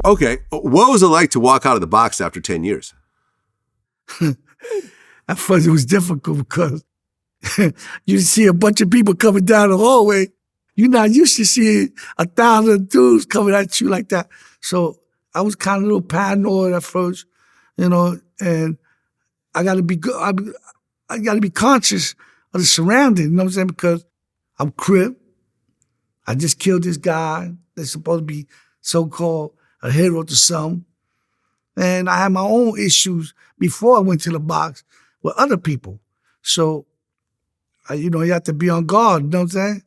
Okay. What was it like to walk out of the box after 10 years? At first it was difficult because you see a bunch of people coming down the hallway. You're not used to seeing 1,000 dudes coming at you like that. So I was kind of a little paranoid at first, and I got to be good. I got to be conscious of the surroundings, you know what I'm saying? Because I'm Crip. I just killed this guy that's supposed to be so-called a hero to some. And I had my own issues before I went to the box with other people. So, you have to be on guard, you know what I'm saying?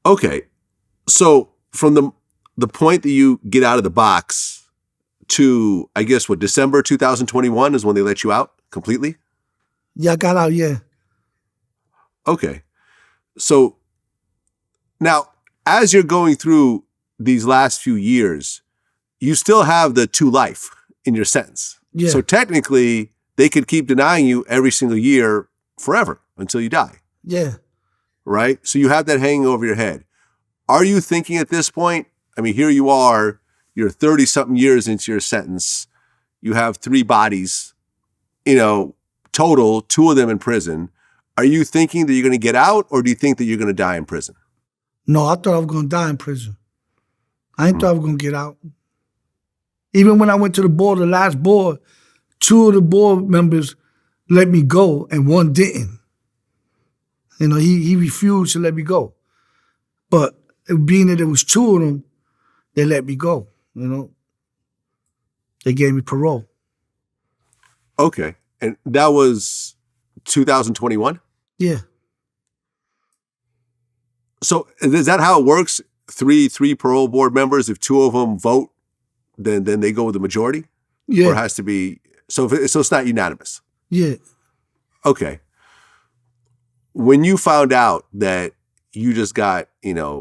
Okay. So from the point that you get out of the box to, I guess, December 2021 is when they let you out completely? Yeah, I got out, yeah. Okay. So now, as you're going through these last few years, you still have the to life in your sentence. Yeah. So technically, they could keep denying you every single year forever until you die. Yeah. Right? So you have that hanging over your head. Are you thinking at this point, I mean, here you are, you're 30-something years into your sentence, you have 3 bodies, total, 2 of them in prison. Are you thinking that you're going to get out, or do you think that you're going to die in prison? No, I thought I was going to die in prison. I ain't thought I was going to get out. Even when I went to the board, the last board, 2 of the board members let me go and 1 didn't. He refused to let me go. But being that there was 2 of them, they let me go, They gave me parole. Okay. And that was 2021? Yeah. So is that how it works? Three parole board members, if 2 of them vote, then they go with the majority? Yeah. Or it has to be, so it's not unanimous? Yeah. Okay. When you found out that you just got,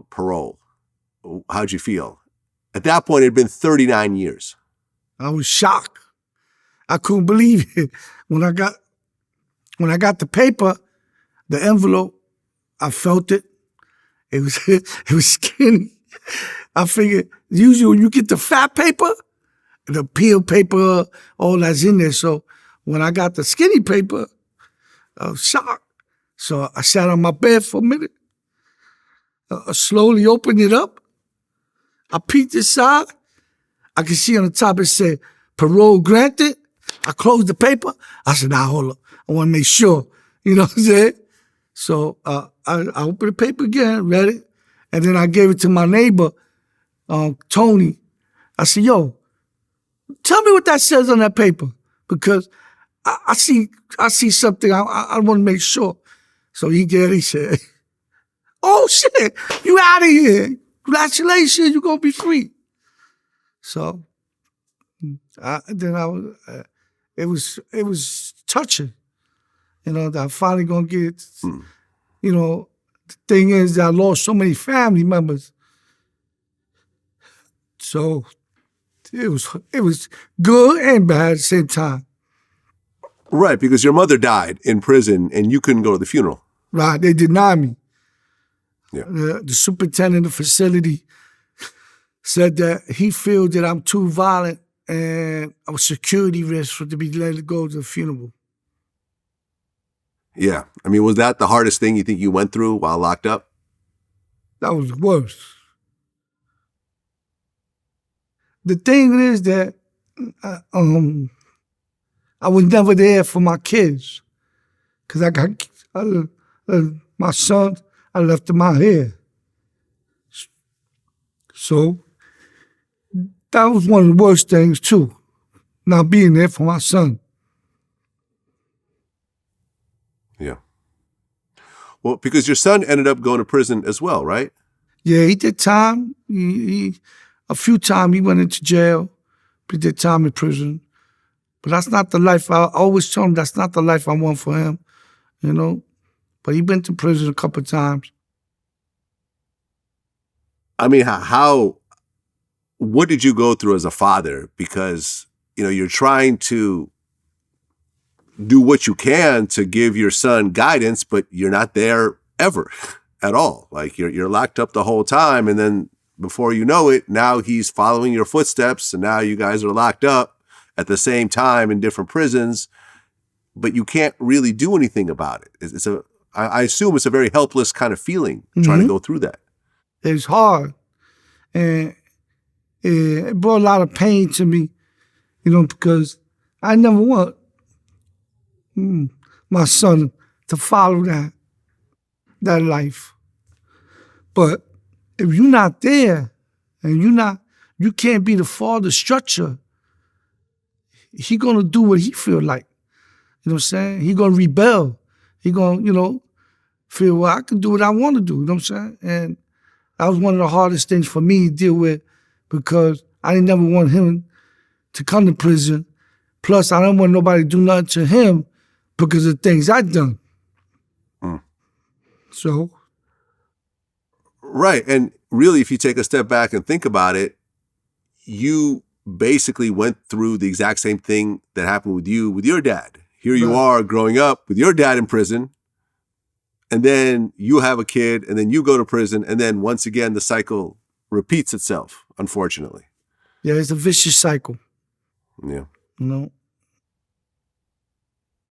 parole, how'd you feel? At that point, it had been 39 years. I was shocked. I couldn't believe it. When I got the paper, the envelope, I felt it. It was skinny. I figured usually when you get the fat paper, the peel paper, all that's in there. So when I got the skinny paper, I was shocked. So I sat on my bed for a minute. I slowly opened it up. I peeked inside. I could see on the top it said, parole granted. I closed the paper. I said, hold up. I want to make sure. You know what I'm saying? So I opened the paper again, read it, and then I gave it to my neighbor, Tony. I said, yo, tell me what that says on that paper, because I see something. I want to make sure. So he said, oh shit, you out of here. Congratulations, you're going to be free. So it was touching. That I'm finally going to get, the thing is that I lost so many family members. So it was good and bad at the same time. Right, because your mother died in prison and you couldn't go to the funeral. Right, they denied me. Yeah. The superintendent of the facility said that he feels that I'm too violent and I'm a security risk for to be let to go to the funeral. Yeah. I mean, was that the hardest thing you think you went through while locked up? That was the worst. The thing is that I was never there for my kids because my son, I left him out here. So that was one of the worst things too, not being there for my son. Yeah. Well, because your son ended up going to prison as well, right? Yeah, he did time. A few times he went into jail. He did time in prison. But that's not the life. I always tell him that's not the life I want for him, But he been to prison a couple of times. I mean, what did you go through as a father? Because, you're trying to do what you can to give your son guidance, but you're not there ever at all. Like you're locked up the whole time. And then before you know it, now he's following your footsteps, and now you guys are locked up at the same time in different prisons, but you can't really do anything about it. I assume it's a very helpless kind of feeling trying to go through that. It's hard. And it brought a lot of pain to me, because I never want my son to follow that life. But if you're not there and you can't be the father structure, he gonna do what he feel like. You know what I'm saying? He gonna rebel. He gonna, feel, well, I can do what I want to do. You know what I'm saying? And that was one of the hardest things for me to deal with, because I didn't never want him to come to prison. Plus, I don't want nobody to do nothing to him because of things I've done. So. Right. And really, if you take a step back and think about it, you basically went through the exact same thing that happened with you with your dad. Here you are growing up with your dad in prison, and then you have a kid, and then you go to prison, and then once again, the cycle repeats itself, unfortunately. Yeah, it's a vicious cycle. Yeah. You know?